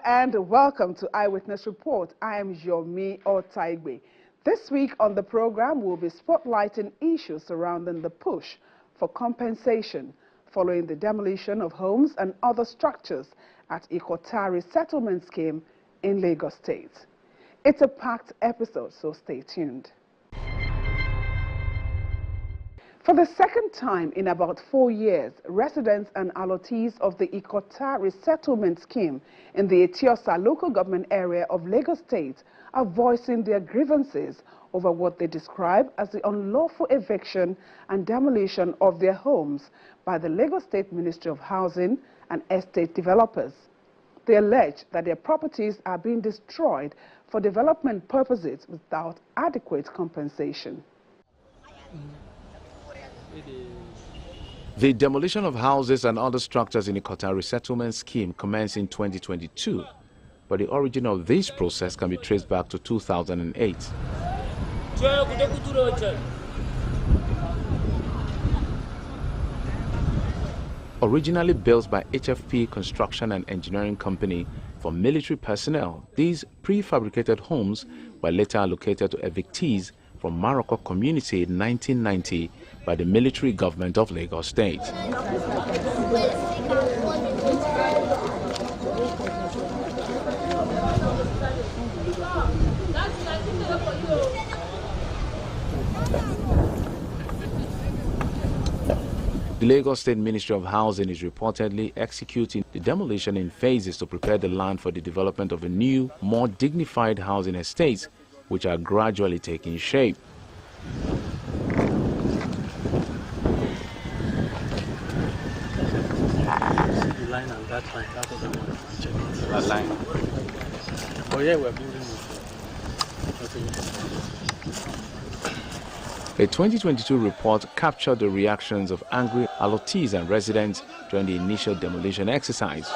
and welcome to Eyewitness Report. I am Yomi Otaigbe. This week on the program, we'll be spotlighting issues surrounding the push for compensation following the demolition of homes and other structures at Ikota resettlement scheme in Lagos State. It's a packed episode, so stay tuned. For the second time in about 4 years, residents and allottees of the Ikota resettlement scheme in the Etiosa local government area of Lagos State are voicing their grievances over what they describe as the unlawful eviction and demolition of their homes by the Lagos State Ministry of Housing and Estate Developers. They allege that their properties are being destroyed for development purposes without adequate compensation. The demolition of houses and other structures in the Ikota resettlement scheme commenced in 2022, but the origin of this process can be traced back to 2008. Originally built by HFP Construction and Engineering Company for military personnel, these prefabricated homes were later allocated to evictees from Morocco community in 1990 by the military government of Lagos State. The Lagos State Ministry of Housing is reportedly executing the demolition in phases to prepare the land for the development of a new, more dignified housing estates, which are gradually taking shape. The line and that line, that other one. Check it. That line. Oh yeah, we're building A 2022 report captured the reactions of angry allottees and residents during the initial demolition exercise.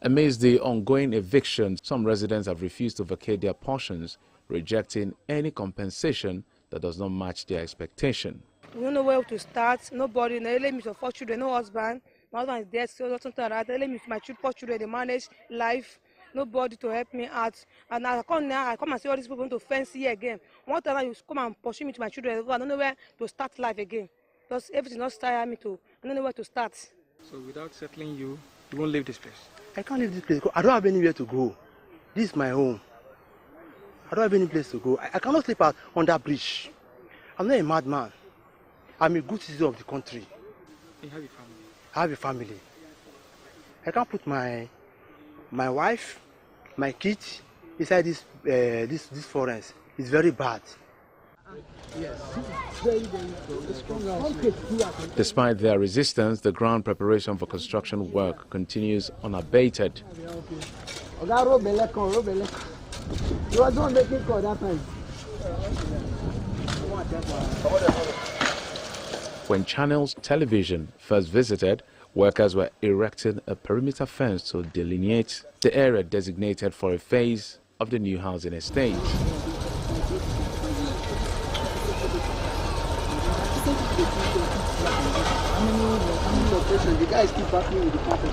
Amidst the ongoing eviction, some residents have refused to vacate their portions, rejecting any compensation that does not match their expectation. We don't know where to start. Nobody, no, let me to 4 children, no husband. My husband is dead, so something like that. Let me my 4 children, they manage life. Nobody to help me out. And I come and see all these people going to fence here again. One time you come and pursue me to my children, I don't know where to start life again. Because everything not start me to. I don't know where to start. So without settling you won't leave this place? I can't leave this place because I don't have anywhere to go. This is my home. I don't have any place to go. I cannot sleep out on that bridge. I'm not a madman. I'm a good citizen of the country. You have a family? I have a family. I can't put my wife, my kids inside this forest. It's very bad. Despite their resistance, the ground preparation for construction work continues unabated. When Channels Television first visited, workers were erecting a perimeter fence to delineate the area designated for a phase of the new housing estate. The guys keep backing with the carpet.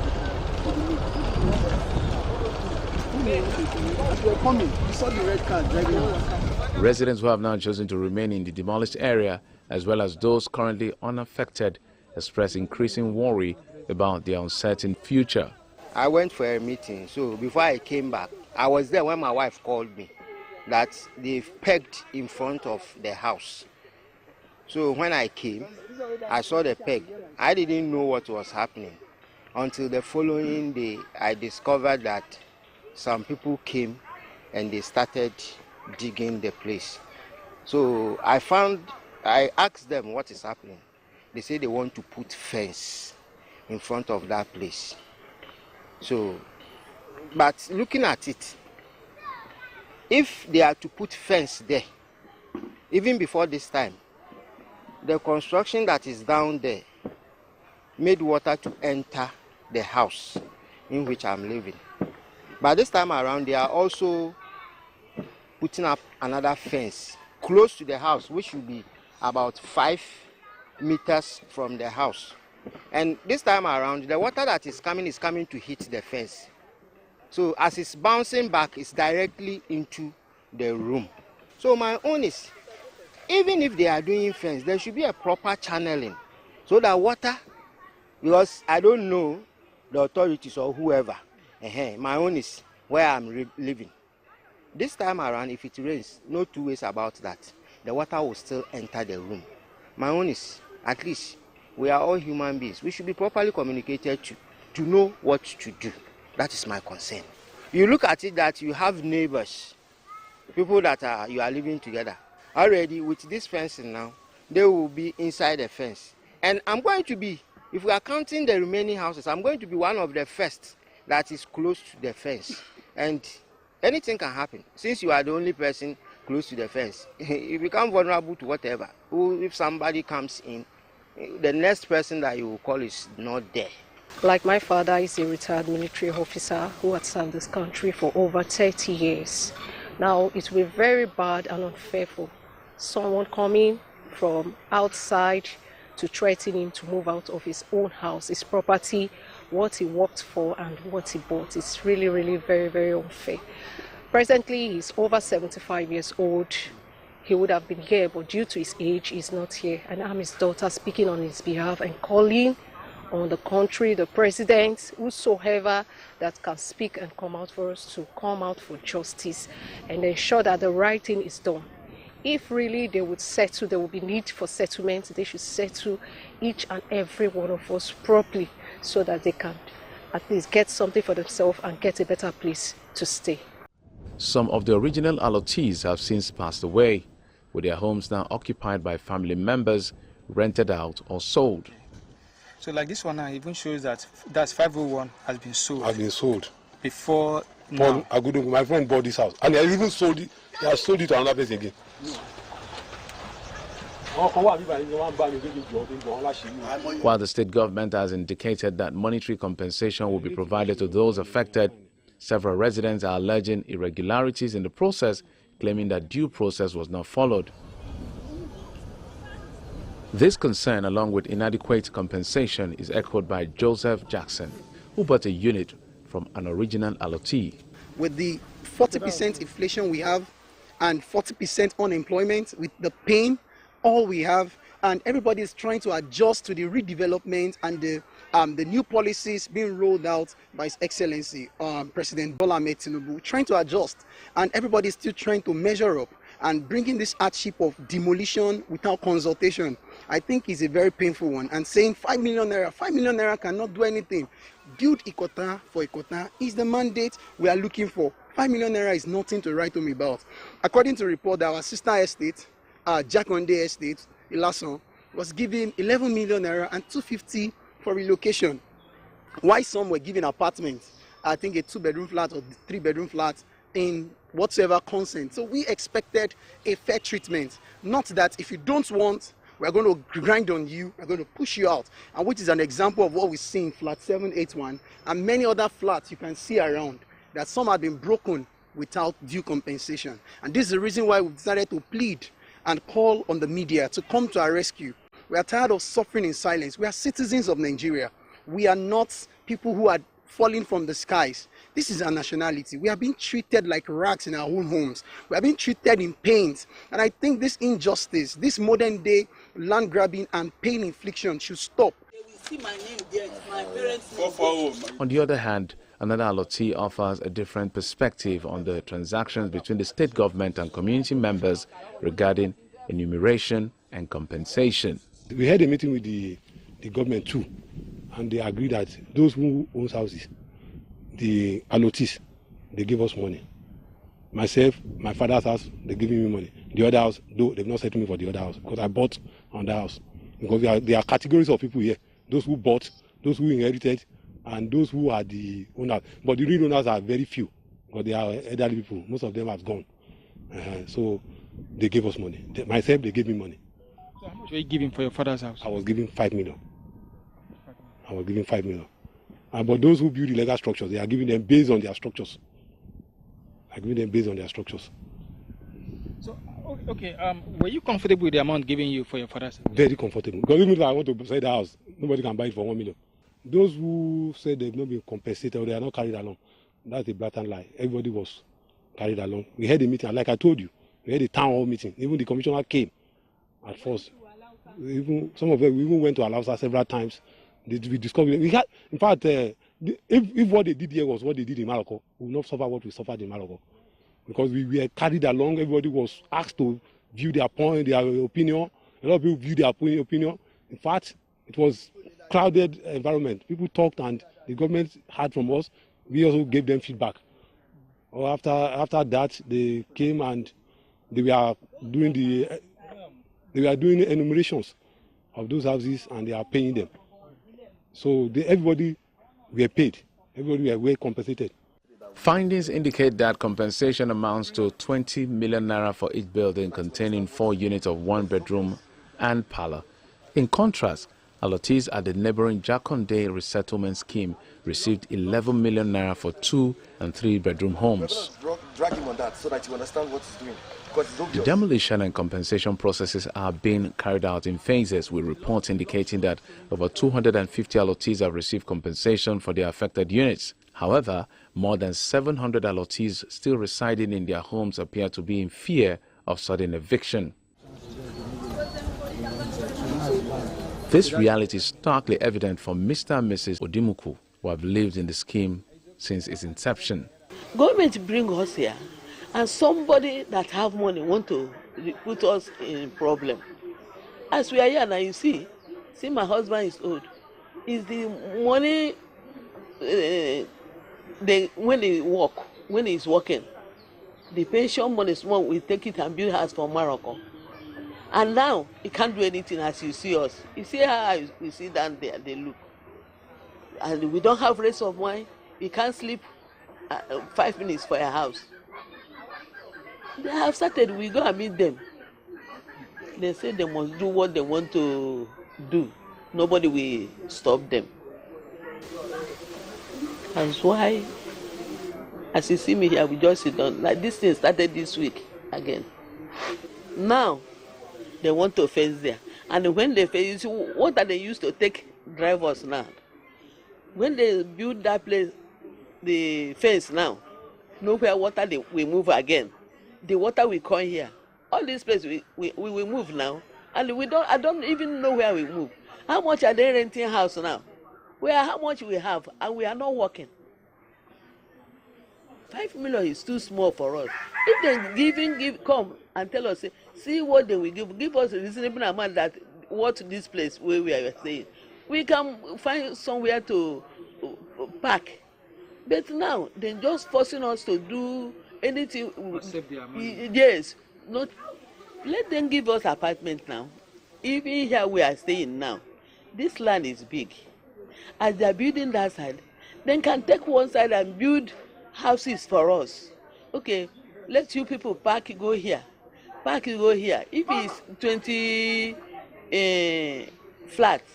We're coming. You saw the red car driving us. Residents who have now chosen to remain in the demolished area, as well as those currently unaffected, express increasing worry about their uncertain future. I went for a meeting, so before I came back, I was there when my wife called me that they've pegged in front of the house. So when I came, I saw the peg. I didn't know what was happening until the following day. I discovered that some people came and they started digging the place. So I asked them what is happening. They say they want to put fence in front of that place. So, but looking at it, if they are to put fence there, even before this time, the construction that is down there made water to enter the house in which I'm living. But this time around, they are also putting up another fence close to the house, which will be about 5 meters from the house. And this time around, the water that is coming to hit the fence. So as it's bouncing back, it's directly into the room. So my own is, even if they are doing fence, there should be a proper channeling so that water, because I don't know the authorities or whoever, my own is where I'm living. This time around, if it rains, no two ways about that, the water will still enter the room. My own is, at least, we are all human beings. We should be properly communicated to know what to do. That is my concern. You look at it that you have neighbors, people that you are living together. Already with this fencing now, they will be inside the fence. And I'm going to be, if we are counting the remaining houses, I'm going to be one of the first that is close to the fence. And anything can happen. Since you are the only person close to the fence, you become vulnerable to whatever. If somebody comes in, the next person that you will call is not there. Like my father is a retired military officer who had served this country for over 30 years. Now it will be very bad and unfair for someone coming from outside to threaten him to move out of his own house, his property, what he worked for and what he bought. It's really, really very, very unfair. Presently, he's over 75 years old. He would have been here, but due to his age, he's not here. And I'm his daughter speaking on his behalf and calling on the country, the president, whosoever that can speak and come out for us to come out for justice and ensure that the right thing is done. If really they would settle, there will be need for settlement, they should settle each and every one of us properly so that they can at least get something for themselves and get a better place to stay. Some of the original allottees have since passed away, with their homes now occupied by family members, rented out or sold. So like this one now even shows that that's 501 has been sold. Has been sold. Before now. My friend bought this house and he even sold it. He has sold it to another person again. While the state government has indicated that monetary compensation will be provided to those affected, several residents are alleging irregularities in the process, claiming that due process was not followed. This concern, along with inadequate compensation, is echoed by Joseph Jackson, who bought a unit from an original allottee. With the 40% inflation we have and 40% unemployment, with the pain, all we have, and everybody is trying to adjust to the redevelopment and the new policies being rolled out by His Excellency President Bola Ahmed Tinubu, trying to adjust, and everybody is still trying to measure up and bringing this hardship of demolition without consultation. I think is a very painful one, and saying 5 million naira cannot do anything. Build Ikota for Ikota is the mandate we are looking for. 5 million naira is nothing to write home about. According to report, our sister estate, Jakonde Estate, Ilason, was given 11 million naira and 250 for relocation. Why some were given apartments, I think a 2-bedroom flat or 3-bedroom flat in whatsoever consent. So we expected a fair treatment, not that if you don't want, we're going to grind on you, we're going to push you out, and which is an example of what we see in flat 781 and many other flats you can see around, that some have been broken without due compensation. And this is the reason why we've decided to plead and call on the media to come to our rescue. We are tired of suffering in silence. We are citizens of Nigeria. We are not people who are falling from the skies. This is our nationality. We are being treated like rats in our own homes. We are being treated in pains. And I think this injustice, this modern day land grabbing and pain infliction should stop. On the other hand, another allottee offers a different perspective on the transactions between the state government and community members regarding enumeration and compensation. We had a meeting with the government too, and they agreed that those who own houses, the allottees, they give us money. Myself, my father's house, they're giving me money. The other house, though, they've not said to me for the other house because I bought on the house. Because there are categories of people here. Those who bought, those who inherited, and those who are the owners. But the real owners are very few because they are elderly people. Most of them have gone. So they gave us money. Myself, they gave me money. So how much were you giving for your father's house? I was giving 5 million. I was giving 5 million. But those who build illegal structures, they are giving them based on their structures. I give them based on their structures. So, okay, were you comfortable with the amount given you for your father's? Very comfortable. Because even if I want to sell the house, nobody can buy it for 1 million. Those who said they've not been compensated or they are not carried along, that's a blatant lie. Everybody was carried along. We had a meeting, and like I told you, we had a town hall meeting. Even the commissioner came at first. Even some of them, we even went to Alausa several times. We discussed. We had, in fact, if what they did here was what they did in Morocco, we will not suffer what we suffered in Morocco. Because we were carried along, everybody was asked to view their point, their opinion. A lot of people viewed their opinion. In fact, it was a crowded environment. People talked and the government heard from us. We also gave them feedback. After that, they came and they were doing enumerations of those houses and they are paying them. So everybody were paid. Everybody were well compensated. Findings indicate that compensation amounts to 20 million naira for each building containing 4 units of 1 bedroom and parlor. In contrast, allottees at the neighboring Jakonde resettlement scheme received 11 million naira for 2 and 3 bedroom homes. Drag him on that so that you understand what he's doing. The demolition and compensation processes are being carried out in phases, with reports indicating that over 250 allottees have received compensation for their affected units. However, more than 700 allottees still residing in their homes appear to be in fear of sudden eviction. This reality is starkly evident for Mr. and Mrs. Odimuku, who have lived in the scheme since its inception. Government bring us here, and somebody that have money want to put us in problem. As we are here now, you see my husband is old. Is the money when he's working, the pension money small, we take it and build house for Morocco. And now he can't do anything as you see us. You see how we sit down there, they look. And we don't have rest of mind. We can't sleep 5 minutes for a house. They have started, we go and meet them. They say they must do what they want to do. Nobody will stop them. That's why, as you see me here, we just sit down. Like this thing started this week again. Now, they want to fence there. And when they fence, you see, what are they used to take drivers now? When they build that place, the fence now, nowhere water we move again. The water will come here. All these places we will move now. And I don't even know where we move. How much are they renting house now? How much we have, and we are not working. 5 million is too small for us. If they come and tell us, see what they will give us a reasonable amount that what this place where we are staying, we can find somewhere to park. But now they're just forcing us to do anything. Yes, not let them give us apartment now. Even here we are staying now, this land is big. As they are building that side, they can take one side and build houses for us. Okay, let you people park, go here. Park, go here. If it's 20 flats,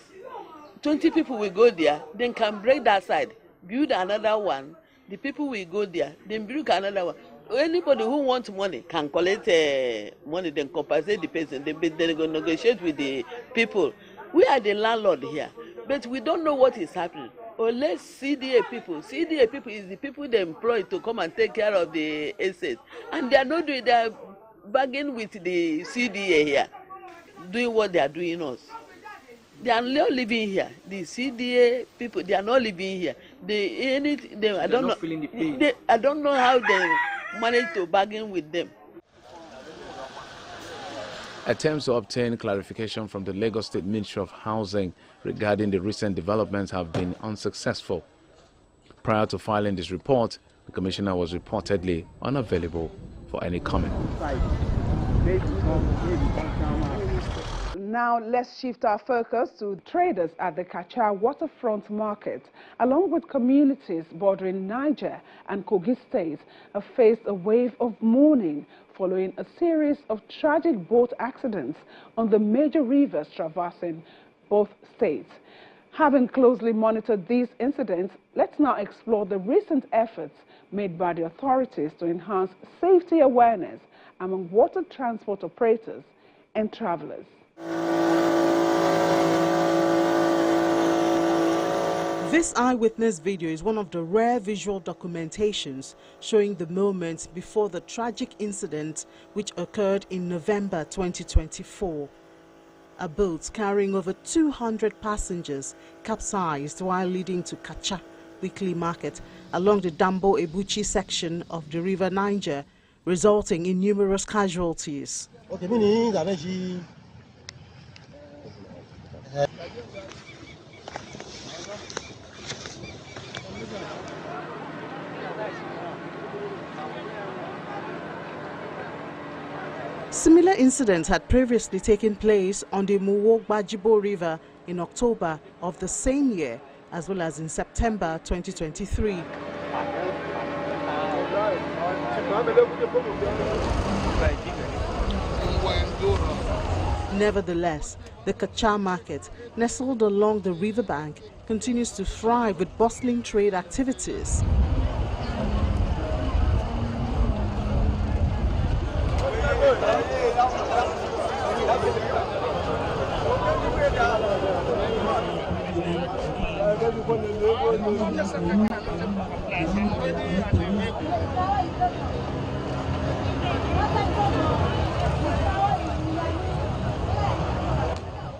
20 people will go there, then can break that side, build another one. The people will go there, then build another one. Anybody who wants money can collect money, then compensate the person. They go negotiate with the people. We are the landlord here, but we don't know what is happening. Or let's CDA people. CDA people is the people they employ to come and take care of the assets. And they are not doing, they are bargaining with the CDA here, doing what they are doing us. They are not living here. The CDA people, they are not living here. I don't know how they manage to bargain with them. Attempts to obtain clarification from the Lagos State Ministry of Housing regarding the recent developments have been unsuccessful. Prior to filing this report, the Commissioner was reportedly unavailable for any comment. Now let's shift our focus to traders at the Kacha waterfront market, along with communities bordering Niger and Kogi states, have faced a wave of mourning following a series of tragic boat accidents on the major rivers traversing both states. Having closely monitored these incidents, let's now explore the recent efforts made by the authorities to enhance safety awareness among water transport operators and travelers. This eyewitness video is one of the rare visual documentations showing the moments before the tragic incident which occurred in November 2024. A boat carrying over 200 passengers capsized while leading to Kacha weekly market along the Dambo-Ebuchi section of the River Niger, resulting in numerous casualties. Similar incidents had previously taken place on the Muwogbajibo River in October of the same year, as well as in September 2023. Nevertheless, the Kacha market, nestled along the riverbank, continues to thrive with bustling trade activities.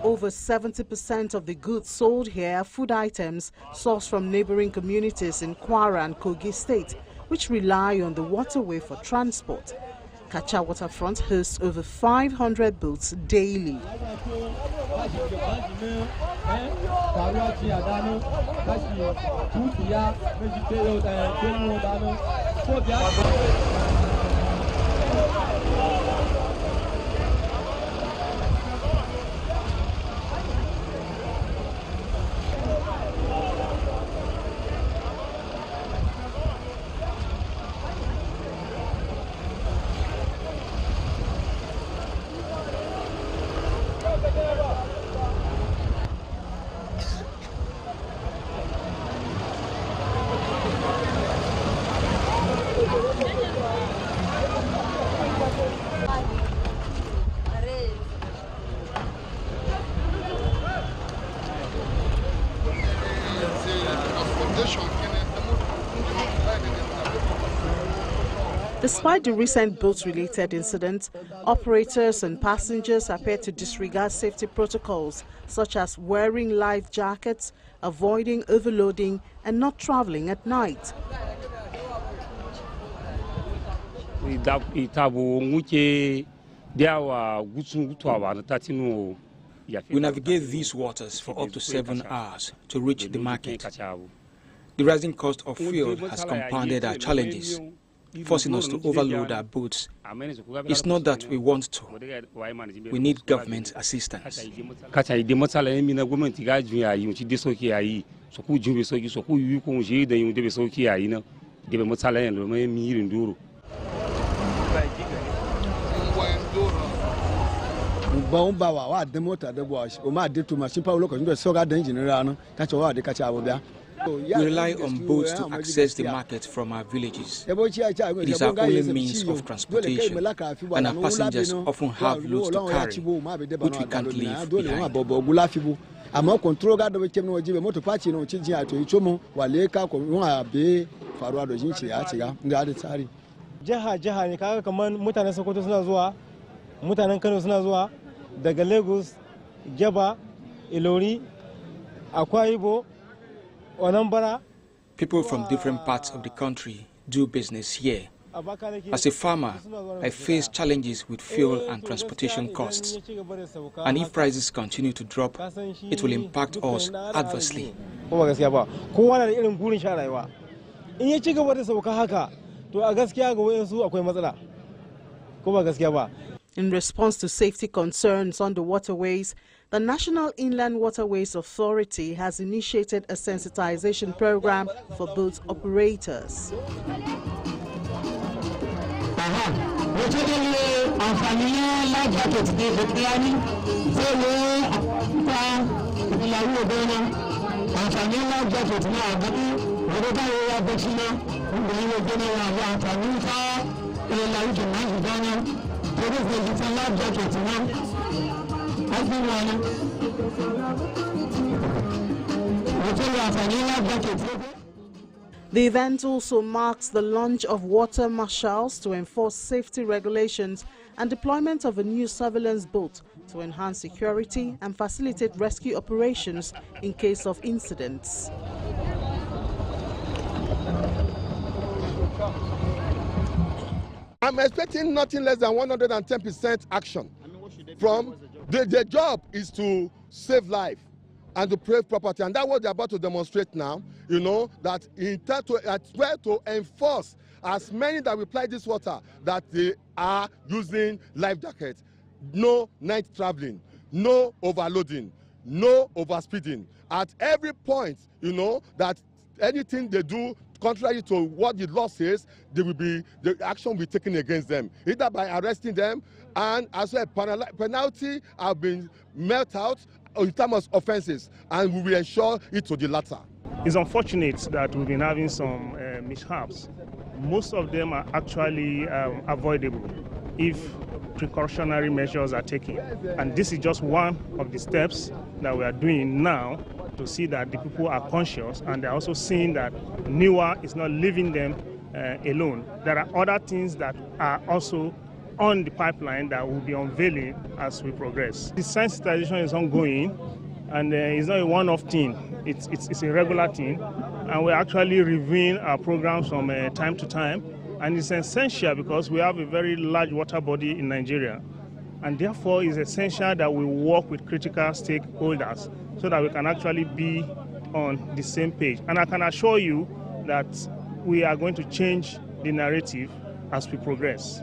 Over 70% of the goods sold here are food items sourced from neighboring communities in Kwara and Kogi state, which rely on the waterway for transport. Kacha waterfront hosts over 500 boats daily. Despite the recent boat-related incidents, operators and passengers appear to disregard safety protocols such as wearing life jackets, avoiding overloading, and not traveling at night. We navigate these waters for up to 7 hours to reach the market. The rising cost of fuel has compounded our challenges, forcing us to overload our boats. It's not that we want to. We need government assistance. We rely on boats to access the market from our villages. It is our only means of transportation, and our passengers often have loads to carry, which we can't leave behind. Daga Lagos, Jaba, Ilori, Akwa Ibom, Onambara. People from different parts of the country do business here. As a farmer, I face challenges with fuel and transportation costs. And if prices continue to drop, it will impact us adversely. In response to safety concerns on the waterways, the National Inland Waterways Authority has initiated a sensitization program for boat operators. The event also marks the launch of water marshals to enforce safety regulations and deployment of a new surveillance boat to enhance security and facilitate rescue operations in case of incidents. I'm expecting nothing less than 110% action. From the job is to save life and to preserve property, and that's what they're about to demonstrate now. You know that intend to enforce as many that will apply this water that they are using life jackets. No night traveling, no overloading, no overspeeding. At every point, you know that anything they do contrary to what the law says, the action will be taken against them, either by arresting them, and as well penalty have been met out in terms of offences, and we will ensure it to the latter. It's unfortunate that we've been having some mishaps. Most of them are actually avoidable if precautionary measures are taken. And this is just one of the steps that we are doing now to see that the people are conscious, and they're also seeing that NIWA is not leaving them alone. There are other things that are also on the pipeline that will be unveiling as we progress. The sensitization is ongoing, and it's not a one-off thing. It's a regular thing, and we're actually reviewing our programs from time to time, and it's essential because we have a very large water body in Nigeria, and therefore it's essential that we work with critical stakeholders so that we can actually be on the same page. And I can assure you that we are going to change the narrative as we progress.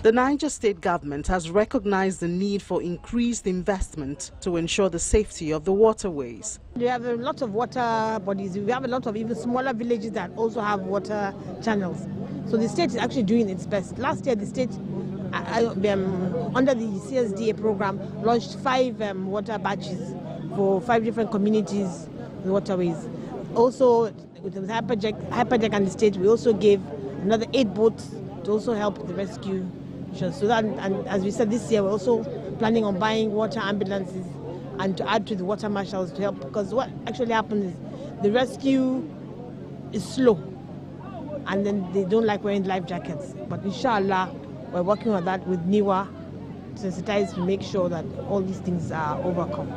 The Niger State government has recognized the need for increased investment to ensure the safety of the waterways. We have a lot of water bodies. We have a lot of even smaller villages that also have water channels. So the state is actually doing its best. Last year, the state, under the CSDA program, launched 5 water batches for 5 different communities, the waterways. Also, with the Hyperdeck and the state, we also gave another 8 boats to also help the rescue. So that, and as we said, this year we're also planning on buying water ambulances and to add to the water marshals to help, because what actually happens is the rescue is slow and then they don't like wearing life jackets. But inshallah, we're working on that with NIWA, sensitized to make sure that all these things are overcome.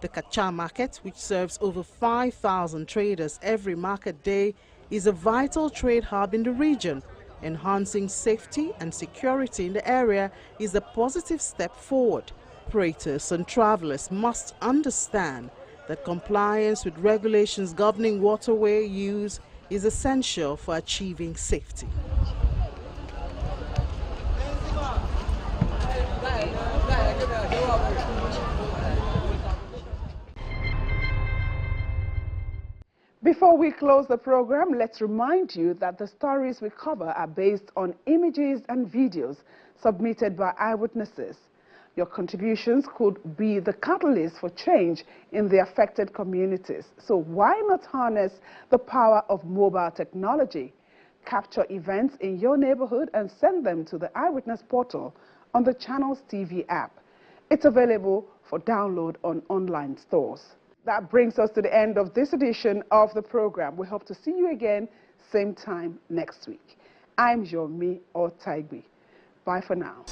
The Kacha market, which serves over 5,000 traders every market day, is a vital trade hub in the region. Enhancing safety and security in the area is a positive step forward. Operators and travelers must understand that compliance with regulations governing waterway use is essential for achieving safety. Before we close the program, let's remind you that the stories we cover are based on images and videos submitted by eyewitnesses. Your contributions could be the catalyst for change in the affected communities. So why not harness the power of mobile technology? Capture events in your neighborhood and send them to the Eyewitness portal on the Channels TV app. It's available for download on online stores. That brings us to the end of this edition of the program. We hope to see you again, same time next week. I'm Yomi Otaigbe. Bye for now.